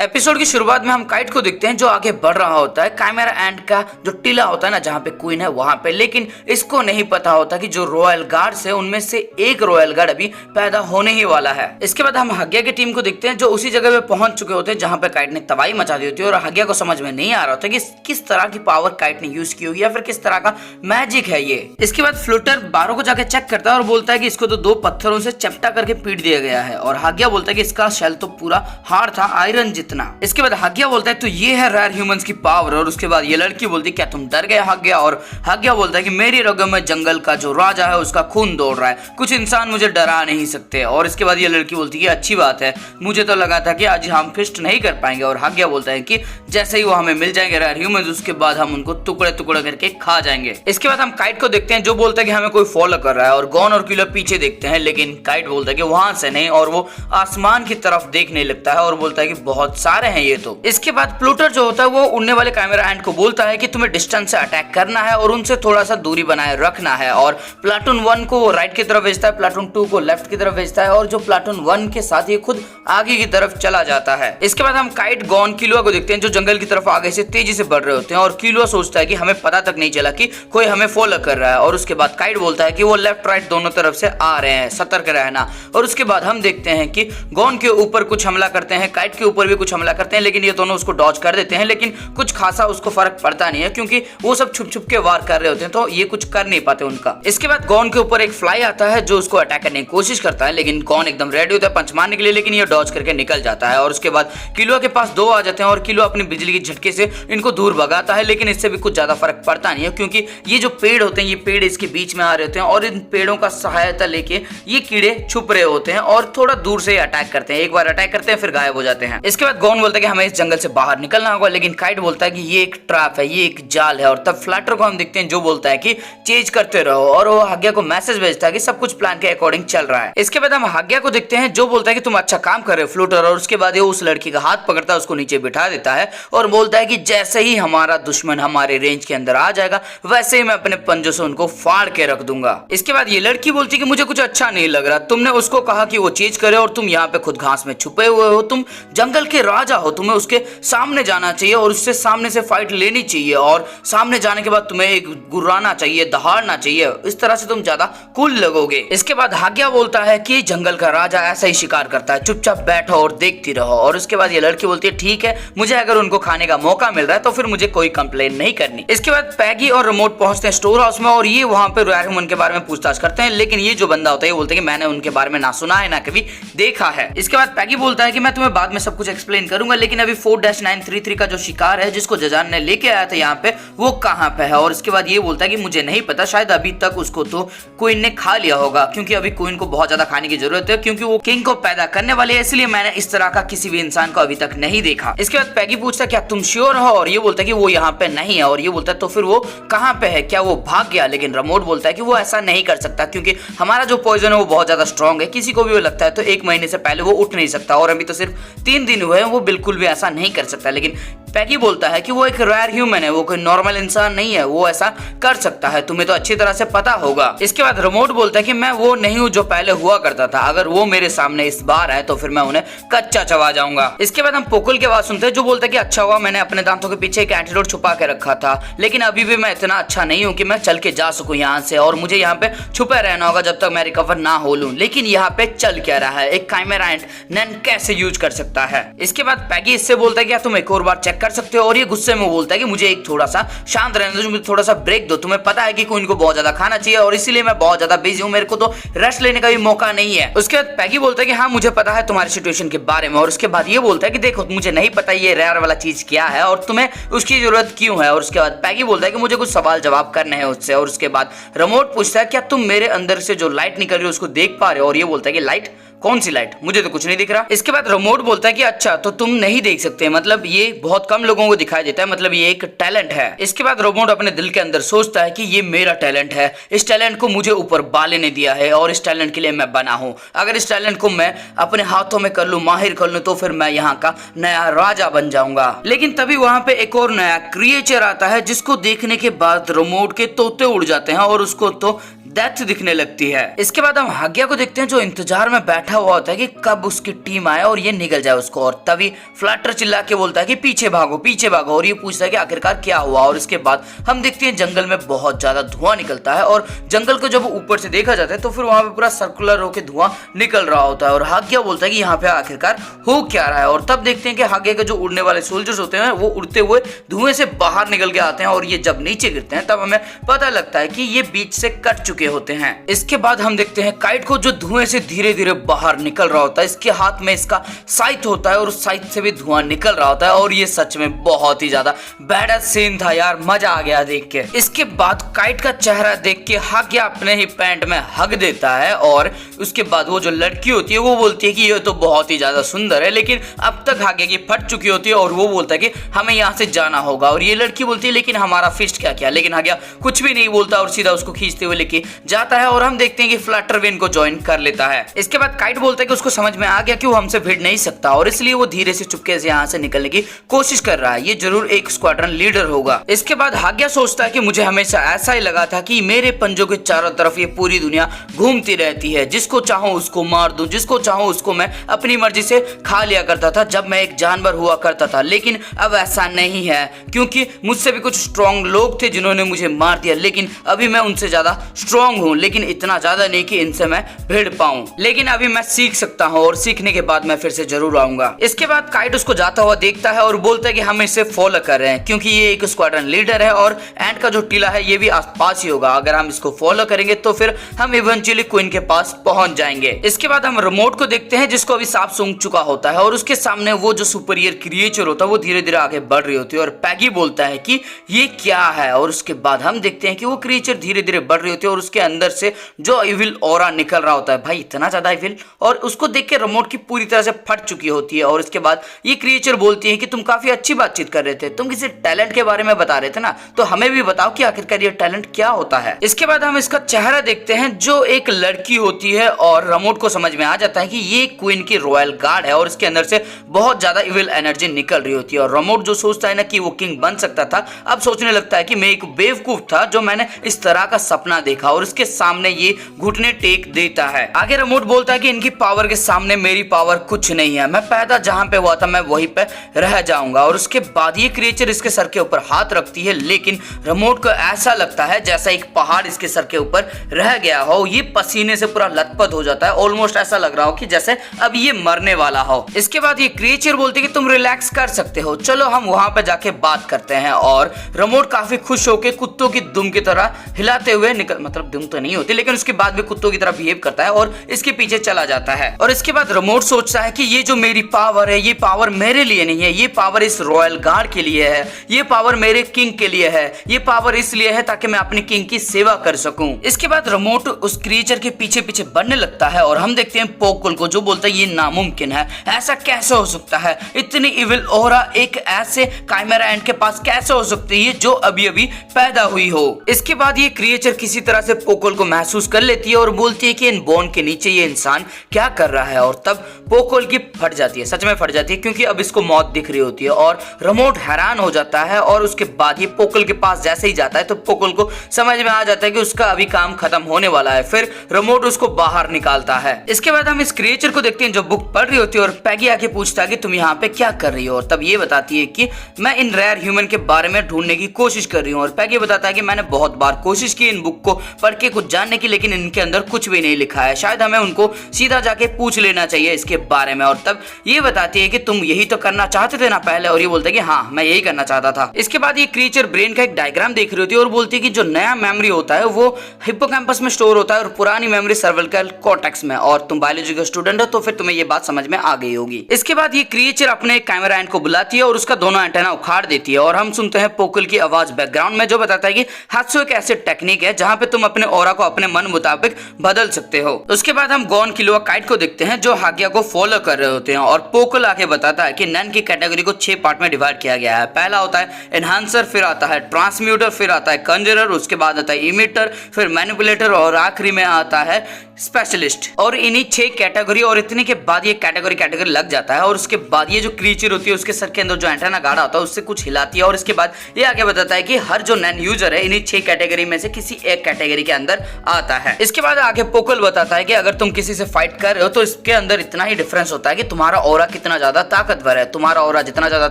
Episode की शुरुआत में हम काइट को देखते हैं जो आगे बढ़ रहा होता है काइमेरा एंट का जो टीला होता है ना जहाँ पे क्वीन है वहां पे। लेकिन इसको नहीं पता होता कि जो रॉयल गार्ड्स है उनमें से एक रॉयल गार्ड अभी पैदा होने ही वाला है। इसके बाद हम हग्या की टीम को देखते हैं जो उसी जगह पे पहुंच चुके होते हैं जहाँ पे काइट ने तबाही मचा दी होती है और हग्या को समझ में नहीं आ रहा होता कि किस तरह की पावर काइट ने यूज की होगी या फिर किस तरह का मैजिक है ये। इसके बाद फ्लूटर बारो को जाके चेक करता है और बोलता है कि इसको तो 2 पत्थरों से चपटा करके पीट दिया गया है और हग्या बोलता है कि इसका शेल तो पूरा हार्ड था, आयरन जितना। इसके बाद हग्या बोलता है तो ये है रेयर ह्यूमंस की पावर। और उसके बाद ये लड़की बोलती है क्या तुम डर गए हग्या? और हग्या बोलता है कि मेरी रगों में जंगल का जो राजा है उसका खून दौड़ रहा है, कुछ इंसान मुझे डरा नहीं सकते। और इसके बाद ये लड़की बोलती है अच्छी बात है, मुझे तो लगा था कि आज हम फिस्ट नहीं कर पाएंगे। और हग्या बोलता है कि जैसे ही वो हमें मिल जाएंगे रेयर ह्यूमंस उसके बाद हम उनको टुकड़े टुकड़े करके खा जाएंगे। इसके बाद हम काइट को देखते हैं जो बोलता है कि हमें कोई फॉलो कर रहा है और गॉन और किलर पीछे देखते हैं। लेकिन काइट बोलता है कि वहां से नहीं और वो आसमान की तरफ देखने लगता है और बोलता है कि बहुत सारे हैं ये तो। इसके बाद प्लूटर जो होता है वो उड़ने वाले काइमेरा एंट को बोलता है कि तुम्हें डिस्टेंस से अटैक करना है और उनसे थोड़ा सा दूरी बनाए रखना है। और प्लाटून 1 को राइट की तरफ भेजता है, प्लाटून 2 को लेफ्ट की तरफ भेजता है और जो प्लाटून 1 के साथ ही खुद आगे की तरफ चला जाता है। इसके बाद हम काइट, गॉन, किलुआ को देखते हैं जो जंगल की तरफ आगे से तेजी से बढ़ रहे होते हैं और किलुआ सोचता है कि हमें पता तक नहीं चला कि कोई हमें फॉलो कर रहा है। और उसके बाद काइट बोलता है कि वो लेफ्ट राइट दोनों तरफ से आ रहे हैं, सतर्क रहना। और उसके बाद हम देखते हैं कि गॉन के ऊपर कुछ हमला करते हैं, काइट के ऊपर भी कुछ हमला करते हैं, लेकिन ये दोनों उसको डॉज कर देते हैं। लेकिन कुछ खासा उसको फर्क पड़ता नहीं है क्योंकि वो सब छुप छुप के वार कर रहे होते हैं तो ये कुछ कर नहीं पाते उनका। इसके बाद गॉन के ऊपर एक फ्लाई आता है जो उसको अटैक करने की कोशिश करता है, लेकिन गॉन एकदम रेडी होता है पंच मारने के लिए, लेकिन ये डॉज करके निकल जाता है। और उसके बाद किलुआ के पास 2 आ जाते हैं और किलुआ अपनी बिजली के झटके से इनको दूर भगाता है, लेकिन इससे भी कुछ ज्यादा फर्क पड़ता नहीं है क्योंकि ये जो पेड़ होते हैं ये पेड़ इसके बीच में आ रहे होते हैं और इन पेड़ों का सहायता लेके ये कीड़े छुप रहे होते हैं और थोड़ा दूर से अटैक करते हैं। एक बार अटैक करते हैं फिर गायब हो जाते हैं। इसके बाद गॉन बोलता है कि हमें इस जंगल से बाहर निकलना होगा, लेकिन काइट बोलता है कि ये एक ट्रैप है, ये एक जाल है। और तब फ्लटर को हम देखते हैं जो बोलता है कि चेंज करते रहो और वो हग्या को मैसेज भेजता है कि सब कुछ प्लान के अकॉर्डिंग चल रहा है। इसके बाद हम हग्या को देखते हैं जो बोलता है कि तुम अच्छा काम कर रहे हो फ्लूटर। और उसके बाद ये उस लड़की का हाथ पकड़ता है, उसको नीचे बिठा देता है और बोलता है कि जैसे ही हमारा दुश्मन हमारे रेंज के अंदर आ जाएगा वैसे ही मैं अपने पंजों से उनको फाड़ के रख दूंगा। इसके बाद ये लड़की बोलती है कि मुझे कुछ अच्छा नहीं लग रहा, तुमने उसको कहा कि वो चेंज करे और तुम यहाँ पे खुद घास में छुपे हुए हो, तुम जंगल के राजा हो, तुम्हें उसके सामने जाना चाहिए और उससे सामने से फाइट लेनी चाहिए और सामने जाने के बाद तुम्हें एक गुर्राना चाहिए, दहाड़ना चाहिए, इस तरह से तुम ज्यादा कूल लगोगे। इसके बाद हग्या बोलता है कि जंगल का राजा ऐसा ही शिकार करता है, चुपचाप बैठो और देखती रहो। और उसके बाद ये लड़की बोलती है ठीक है, मुझे अगर उनको खाने का मौका मिल रहा है तो फिर मुझे कोई कंप्लेन नहीं करनी। इसके बाद पैगी और रिमोट पहुंचते हैं स्टोर हाउस में और ये वहां पे रेयर ह्यूमन के बारे में पूछताछ करते हैं, लेकिन ये जो बंदा होता है ये बोलता है कि मैंने उनके बारे में ना सुना है ना कभी देखा है। इसके बाद पैगी बोलता है कि मैं तुम्हें बाद में सब कुछ एक्सप्लेन करूंगा, लेकिन अभी 4-933 का जो शिकार है जिसको जजान ने लेके आया था यहाँ पे वो कहाँ पे है। और इसके बाद ये बोलता है कि मुझे नहीं पता, शायद अभी तक उसको तो क्वीन ने खा लिया होगा क्योंकि अभी क्वीन को बहुत ज्यादा खाने की जरूरत है क्योंकि वो किंग को पैदा करने वाले है, इसलिए मैंने इस तरह का किसी भी इंसान को अभी तक नहीं देखा। इसके बाद पैगी पूछता है क्या तुम श्योर हो? और ये बोलता है कि वो यहाँ पे नहीं है। और ये बोलता है तो फिर वो कहाँ पे है, क्या वो भाग गया? लेकिन रिमोट बोलता है कि वो ऐसा नहीं कर सकता क्योंकि हमारा जो पॉइजन है वो बहुत ज्यादा स्ट्रॉन्ग है, किसी को भी वो लगता है तो 1 महीने से पहले वो उठ नहीं सकता और अभी तो सिर्फ 3 दिन हुए हैं, वो बिल्कुल भी ऐसा नहीं कर सकता। लेकिन पैगी बोलता है कि वो एक रेयर ह्यूमन है, वो कोई नॉर्मल इंसान नहीं है, वो ऐसा कर सकता है, तुम्हें तो अच्छी तरह से पता होगा। इसके बाद रिमोट बोलता है कि मैं वो नहीं हूँ जो पहले हुआ करता था, अगर वो मेरे सामने इस बार आए तो फिर मैं उन्हें कच्चा चबा जाऊंगा। इसके बाद हम पोकुल की आवाज सुनते हैं जो बोलता है कि अच्छा हुआ मैंने अपने दांतों के पीछे एक एंटीडोट छुपा के रखा था, लेकिन अभी भी मैं इतना अच्छा नहीं हूँ कि मैं चल के जा सकूं यहाँ से और मुझे यहाँ पे छुपे रहना होगा जब तक मैं रिकवर ना हो लूं। लेकिन यहाँ पे चल क्या रहा है, एक काइमेरा एंट नैन कैसे यूज कर सकता है? इसके बाद पैगी इससे बोलता है कि तुम एक और बार चेक कर सकते हो और ये गुस्से में बोलता है कि मुझे एक थोड़ा सा शांत रहने दो, मुझे थोड़ा सा ब्रेक दो, तुम्हें पता है कि क्वीन को बहुत ज्यादा खाना चाहिए और इसीलिए मैं बहुत ज्यादा बिजी हूँ, मेरे को तो रेस्ट लेने का भी मौका नहीं है। उसके बाद पैगी बोलता है कि हाँ मुझे पता है तुम्हारी सिचुएशन के बारे में। और उसके बाद ये बोलता है कि देखो मुझे नहीं पता ये रेयर वाला चीज क्या है और तुम्हें उसकी जरूरत क्यों है। और उसके बाद पैगी बोलता है कि मुझे कुछ सवाल जवाब करने हैं उससे। और उसके बाद रिमोट पूछता है क्या तुम मेरे अंदर से जो लाइट निकल रही है उसको देख पा रहे हो? और ये बोलता है कि लाइट? कौन सी लाइट? मुझे तो कुछ नहीं दिख रहा। इसके बाद रिमोट बोलता है कि अच्छा तो तुम नहीं देख सकते, मतलब ये बहुत कम लोगों को दिखाई देता है, मतलब ये एक टैलेंट है। इसके बाद रिमोट अपने दिल के अंदर सोचता है कि ये मेरा टैलेंट है, इस टैलेंट को मुझे ऊपर बाले ने दिया है और इस टैलेंट के लिए मैं बना हूँ। अगर इस टैलेंट को मैं अपने हाथों में कर लूं, माहिर कर लूं, तो फिर मैं यहाँ का नया राजा बन जाऊंगा। लेकिन तभी वहां पे एक और नया क्रिएचर आता है जिसको देखने के बाद रिमोट के तोते उड़ जाते हैं और उसको तो डेथ दिखने लगती है। इसके बाद हम हाग्या को देखते हैं जो इंतजार में बैठा हुआ होता है कि कब उसकी टीम आए और ये निकल जाए उसको, और तभी फ्लैटर चिल्ला के बोलता है कि पीछे भागो पीछे भागो, और ये पूछता है कि आखिरकार क्या हुआ। और इसके बाद हम देखते हैं जंगल में बहुत ज्यादा धुआं निकलता है, और जंगल को जब ऊपर से देखा जाता है तो फिर वहां पे पूरा सर्कुलर होकर धुआं निकल रहा होता है, और हाग्या बोलता है कि यहाँ पे आखिरकार हो क्या रहा है। और तब देखते हैं कि हाग्या के जो उड़ने वाले सोल्जर्स होते हैं वो उड़ते हुए धुएं से बाहर निकल के आते हैं, और ये जब नीचे गिरते हैं तब हमें पता लगता है कि ये बीच से कट चुके होते हैं। इसके बाद हम देखते हैं काइट को जो धुएं से धीरे धीरे बाहर निकल रहा होता है, इसके हाथ में इसका साइट होता है और उस साइट से भी धुआं निकल रहा होता है, और ये सच में बहुत ही ज्यादा बैड सीन था यार, मजा आ गया देख के। इसके बाद काइट का चेहरा देख के हाग्या अपने ही पैंट में हग देता है, और उसके बाद वो जो लड़की होती है वो बोलती है कि ये तो बहुत ही ज्यादा सुंदर है, लेकिन अब तक हाग्या की फट चुकी होती है, और वो बोलता है कि हमें यहाँ से जाना होगा। और ये लड़की बोलती है लेकिन हमारा फिस्ट क्या किया, लेकिन हाग्या कुछ भी नहीं बोलता और सीधा उसको खींचते हुए लेके जाता है, और हम देखते हैं कि फ्लटर विन को ज्वाइन कर लेता है। इसके बाद काइट बोलता है कि उसको समझ में आ गया कि वो हमसे भिड़ नहीं सकता, और इसलिए वो धीरे से चुपके से यहाँ से निकलने की कोशिश कर रहा है, ये जरूर एक स्क्वाड्रन लीडर होगा। इसके बाद हाग्या सोचता है कि मुझे हमेशा ऐसा ही लगा था कि मेरे पंजों के चारों तरफ ये पूरी दुनिया घूमती रहती है, जिसको चाहूं उसको मार दूं, जिसको चाहूं उसको मैं अपनी मर्जी से खा लिया करता था जब मैं एक जानवर हुआ करता था, लेकिन अब ऐसा नहीं है, क्योंकि मुझसे भी कुछ स्ट्रॉन्ग लोग थे जिन्होंने मुझे मार दिया, लेकिन अभी मैं उनसे ज्यादा स्ट्रॉन्ग हूँ, लेकिन इतना ज्यादा नहीं कि इनसे मैं भिड़ पाऊं, लेकिन अभी मैं सीख सकता हूँ, और सीखने के बाद मैं फिर से जरूर आऊंगा। इसके बाद काइट उसको जाता हुआ देखता है और बोलता है कि हम इसे फॉलो कर रहे हैं, क्योंकि ये एक स्क्वाड्रन लीडर है और एंड का जो टीला है ये भी आसपास ही होगा, अगर हम इसको फॉलो करेंगे तो फिर हम इवेंचुअली क्वीन के पास पहुंच जाएंगे। इसके बाद हम रिमोट को देखते हैं जिसको अभी सांप सूंघ चुका होता है, और उसके सामने वो जो सुपीरियर क्रिएचर होता है वो धीरे धीरे आगे बढ़ रही होती है, और पैगी बोलता है कि ये क्या है, और उसके बाद हम देखते हैं कि वो क्रिएचर धीरे धीरे बढ़ रही होती है, और उसके अंदर से जो इविल ऑरा निकल रहा होता है, भाई इतना ज्यादा इविल, और उसको देख के रिमोट की पूरी तरह से फट चुकी होती है। और इसके बाद ये क्रिएचर बोलती है कि तुम काफी अच्छी बातचीत कर रहे थे, तुम किसी टैलेंट के बारे में बता रहे थे ना, तो हमें भी बताओ कि आखिरकार ये टैलेंट क्या होता है। इसके बाद हम इसका चेहरा देखते हैं जो एक लड़की होती है, और रिमोट को समझ में आ जाता है कि ये क्वीन की रॉयल गार्ड है, और इसके अंदर से बहुत ज्यादा इविल एनर्जी निकल रही होती है। और रिमोट जो सोचता है ना कि वो किंग बन सकता था, अब सोचने लगता है कि मैं एक बेवकूफ था जो मैंने इस तरह का सपना देखा, और इसके सामने ये घुटने टेक देता है। आगे रिमोट बोलता है कि इनकी पावर के सामने मेरी पावर कुछ नहीं है, मैं पैदा जहां पे हुआ था मैं वहीं पे रह जाऊंगा। और उसके बाद ये क्रिएचर इसके सर के ऊपर हाथ रखती है, लेकिन रिमोट को ऐसा लगता है जैसा एक पहाड़ इसके सर के ऊपर रह गया हो, ये पसीने से पूरा लथपथ हो जाता है, ऑलमोस्ट ऐसा लग रहा हो कि जैसे अब ये मरने वाला हो। इसके बाद ये क्रिएचर बोलते कि तुम रिलैक्स कर सकते हो, चलो हम वहां पे जाके बात करते हैं। और रिमोट काफी खुश होकर कुत्तों की दुम की तरह हिलाते हुए निकल, मतलब दुम तो नहीं होती लेकिन उसके बाद भी कुत्तों की तरह बिहेव करता है और इसके पीछे चला जाता है। और इसके बाद रिमोट सोचता है कि ये जो मेरी पावर है, ये पावर मेरे लिए नहीं है, ये पावर इस रॉयल गार्ड के लिए है, ये पावर मेरे किंग के लिए है, ये पावर इसलिए है ताकि मैं अपने किंग की सेवा कर सकूं। इसके बाद रिमोट उस क्रिएचर के पीछे पीछे बढ़ने लगता है, और हम देखते हैं पोकुल को जो बोलता है ये नामुमकिन है, ऐसा कैसे हो सकता है, इतनी इविल ऑरा एक ऐसे काइमेरा एंड के पास कैसे हो सकती है जो अभी अभी पैदा हुई हो। इसके बाद ये क्रिएचर किसी तरह से पोकुल को महसूस कर लेती है और बोलती है कि इन बोन के नीचे ये इंसान क्या कर रहा है, और तब पोकुल की फट जाती है, सच में फट जाती है, क्योंकि अब इसको मौत दिख रही होती है। और रिमोट हैरान हो जाता है, और उसके बाद ये पोकुल के पास जैसे ही जाता है तो पोकुल को समझ में आ जाता है कि उसका अभी काम खत्म होने वाला है, फिर रिमोट उसको बाहर निकालता है। इसके बाद हम इस क्रिएचर को देखते हैं जो बुक पढ़ रही होती है, और पैगी आके पूछता है कि तुम यहाँ पे क्या कर रही हो, और तब ये बताती है कि मैं इन रेयर ह्यूमन के बारे में ढूंढने की कोशिश कर रही हूँ। और पैगी बताता है कि मैंने बहुत बार कोशिश की इन बुक को पढ़ के कुछ जानने की, लेकिन इनके अंदर कुछ भी नहीं लिखा है, शायद हमें उनको सीधा जाके पूछ लेना चाहिए इसके बारे में। और तब ये बताती है कि तुम यही तो करना चाहते थे ना पहले, और ये बोलता है कि हाँ मैं यही करना चाहता था। इसके बाद ये क्रिएचर ब्रेन का एक डायग्राम देख रही होती है और बोलती है कि जो नया मेमोरी होता है वो हिप्पोकैम्पस में स्टोर होता है और पुरानी मेमोरी सर्विकल कॉर्टेक्स में, और तुम बायोलॉजी का स्टूडेंट हो तो फिर तुम्हें ये बात समझ में आ गई होगी। इसके बाद ये क्रिएचर अपने कैमरा एंड को बुलाती है और उसका दोनों एंटेना उखाड़ देती है, और हम सुनते हैं पोकुल की आवाज बैकग्राउंड में जो बताता है कि हात्सो एक ऐसी टेक्निक है जहां पे तुम अपने ऑरा को अपने मन मुताबिक बदल सकते हो। उसके बाद हम गॉन किलुआ काइट को देखते हैं जो हाग्या को फॉलो कर रहे होते हैं और पोकल आके बताता है कि नन की कैटेगरी को 6 पार्ट में डिवाइड किया गया है। पहला होता है एनहांसर, फिर आता है ट्रांसम्यूटर, फिर आता है कंजरर, उसके बाद आता है इमिटर, फिर मैनिपुलेटर और आखिरी में आता है स्पेशलिस्ट। और इन्हीं 6 कैटेगरी और इतने के बाद ये कैटेगरी लग जाता है और उसके बाद ये जो क्रीचर होती है उसके सर के अंदर जो एंटेना गाड़ा होता है उससे कुछ हिलाती है और इसके बाद ये आगे बताता है कि हर जो नैन यूजर है इन्हीं 6 कैटेगरी में से किसी एक कैटेगरी के अंदर आता है। इसके बाद आगे पोकल बताता है कि अगर तुम किसी से फाइट कर रहे हो तो इसके अंदर इतना ही डिफरेंस होता है कि तुम्हारा ऑरा कितना ज्यादा ताकतवर है। तुम्हारा ऑरा जितना ज्यादा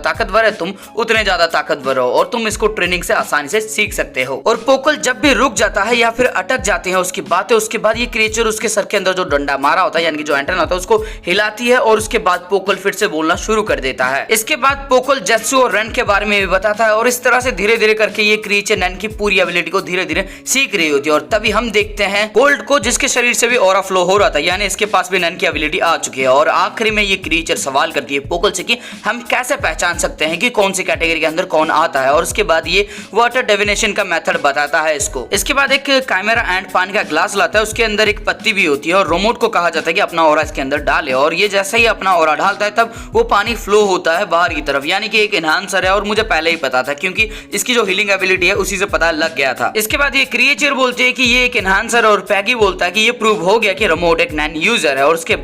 ताकतवर है तुम उतने ज्यादा ताकतवर हो और तुम इसको ट्रेनिंग से आसानी से सीख सकते हो। और पोकल जब भी रुक जाता है या फिर अटक जाते हैं उसकी बातें, उसके बाद ये क्रिएचर उसके सर के अंदर जो डंडा मारा होता है यानी कि जो एंटेना होता है उसको हिलाती है और उसके बाद पोकल फिर से बोलना शुरू कर देता है। इसके बाद पोकल जेत्सु और रन के बारे में भी बताता है और इस तरह से धीरे धीरे करके ये क्रिएचर नन की पूरी एबिलिटी को धीरे धीरे सीख रही होती है। और तभी हम देखते हैं कोल्ड को जिसके शरीर से भी ऑरा फ्लो हो रहा था, यानी इसके पास भी नन की एबिलिटी आ चुकी है। और आखिरी में ये क्रिएचर सवाल करती है पोकल से कि हम कैसे पहचान सकते हैं कि कौन सी कैटेगरी के अंदर कौन आता है। और उसके बाद ये वाटर डिविनेशन का मेथड बताता है इसको। इसके बाद एक काइमेरा एंड पानी का ग्लास लाता है, उसके अंदर एक पत्ती भी होती है और रोमोट को कहा जाता है कि अपना ऑरा इसके अंदर डाले और ये जैसे ही अपना ऑरा डालता है तब वो पानी फ्लो होता है बाहर की तरफ, यानी कि एक एनहांसर है। और मुझे पहले ही पता था क्योंकि इसकी जो हीलिंग एबिलिटी है उसी से पता लग गया था। इसके बाद ये क्रिएचर बोलते हैं कि ये एक एनहांसर और पैगी बोलता है कि ये प्रूव हो गया कि रिमोट एक नैन यूजर है। और उसके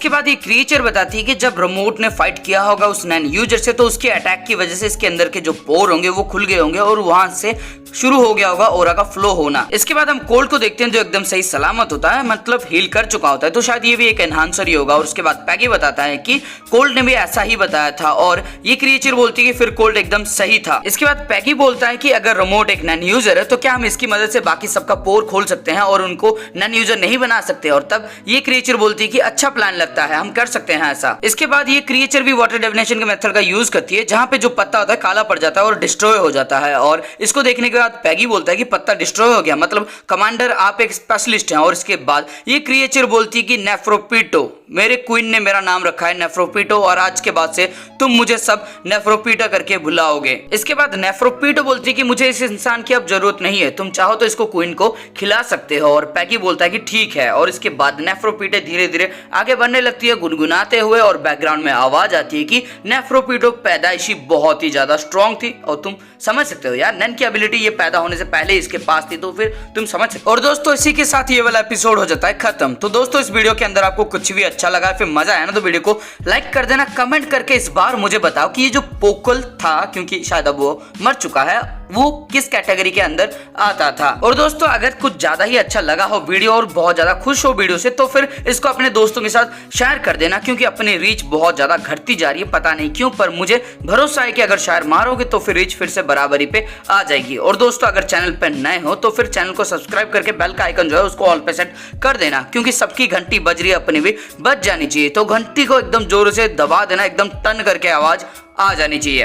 बाद ये क्रिएचर बताती है कि जब रिमोट ने फाइट किया होगा उस नैन यूजर से तो उसके अटैक की वजह से इसके अंदर के जो पोर होंगे वो खुल गए होंगे और वहां से शुरू हो गया होगा ऑरा का फ्लो होना। इसके बाद हम कोल्ड को देखते हैं जो एकदम सही सलामत होता है, मतलब हील कर चुका होता है, तो शायद ये भी एक एनहांसर ही होगा। और उसके बाद पैगी बताता है कि कोल्ड ने भी ऐसा ही बताया था और ये क्रिएचर बोलती है कि फिर कोल्ड एकदम सही था। इसके बाद पैगी बोलता है कि अगर रिमोट एक नैन यूजर है तो क्या हम इसकी मदद से बाकी सबका पोर खोल सकते हैं और उनको नैन यूजर नहीं बना सकते। और तब ये क्रिएचर बोलती है कि अच्छा प्लान लगता है, हम कर सकते हैं ऐसा। इसके बाद ये क्रिएचर भी वाटर डेफिनेशन के मेथड का यूज करती है जहां पे जो पत्ता होता है काला पड़ जाता है और डिस्ट्रॉय हो जाता है। और इसको देखने के बाद पैगी बोलता है कि पत्ता डिस्ट्रॉय हो गया, मतलब कमांडर आप एक स्पेशलिस्ट हैं। और इसके बाद ये क्रिएचर बोलती है कि नेफ्रोपिटो, मेरे क्वीन ने मेरा नाम रखा है नेफ्रोपिटो और आज के बाद से तुम मुझे सब नेफ्रोपिटो करके बुलाओगे। इसके बाद नेफ्रोपिटो बोलती है कि मुझे इस इंसान की अब जरूरत नहीं है, तुम चाहो तो इसको क्वीन को खिला सकते हो। और पैगी बोलता है कि ठीक है। और इसके बाद नेफ्रोपिटो धीरे धीरे आगे बढ़ने लगती है गुनगुनाते हुए और बैकग्राउंड में आवाज आती है कि नेफ्रोपिटो पैदाइशी बहुत ही ज्यादा स्ट्रॉन्ग थी। और तुम समझ सकते हो यार, नन की एबिलिटी ये पैदा होने से पहले इसके पास थी, तो फिर तुम समझ सकते हो। और दोस्तों इसी के साथ ये वाला एपिसोड हो जाता है खत्म। तो दोस्तों इस वीडियो के अंदर आपको कुछ भी अच्छा लगा, फिर मजा आया ना, तो वीडियो को लाइक कर देना। कमेंट करके इस बार मुझे बताओ कि ये जो पोकल था, क्योंकि शायद अब वो मर चुका है, वो किस कैटेगरी के अंदर आता था। और दोस्तों अगर कुछ ज्यादा ही अच्छा लगा हो वीडियो और बहुत ज्यादा खुश हो वीडियो से तो फिर इसको अपने दोस्तों के साथ शेयर कर देना, क्योंकि अपनी रीच बहुत ज्यादा घटती जा रही है, पता नहीं क्यों, पर मुझे भरोसा है कि अगर शेयर मारोगे तो फिर रीच फिर से बराबरी पे आ जाएगी। और दोस्तों अगर चैनल पे नए हो तो फिर चैनल को सब्सक्राइब करके बेल का आइकन जो है उसको ऑल पे सेट कर देना, क्योंकि सबकी घंटी बज रही है, अपनी भी बज जानी चाहिए। तो घंटी को एकदम जोर से दबा देना, एकदम टन करके आवाज आ जानी चाहिए।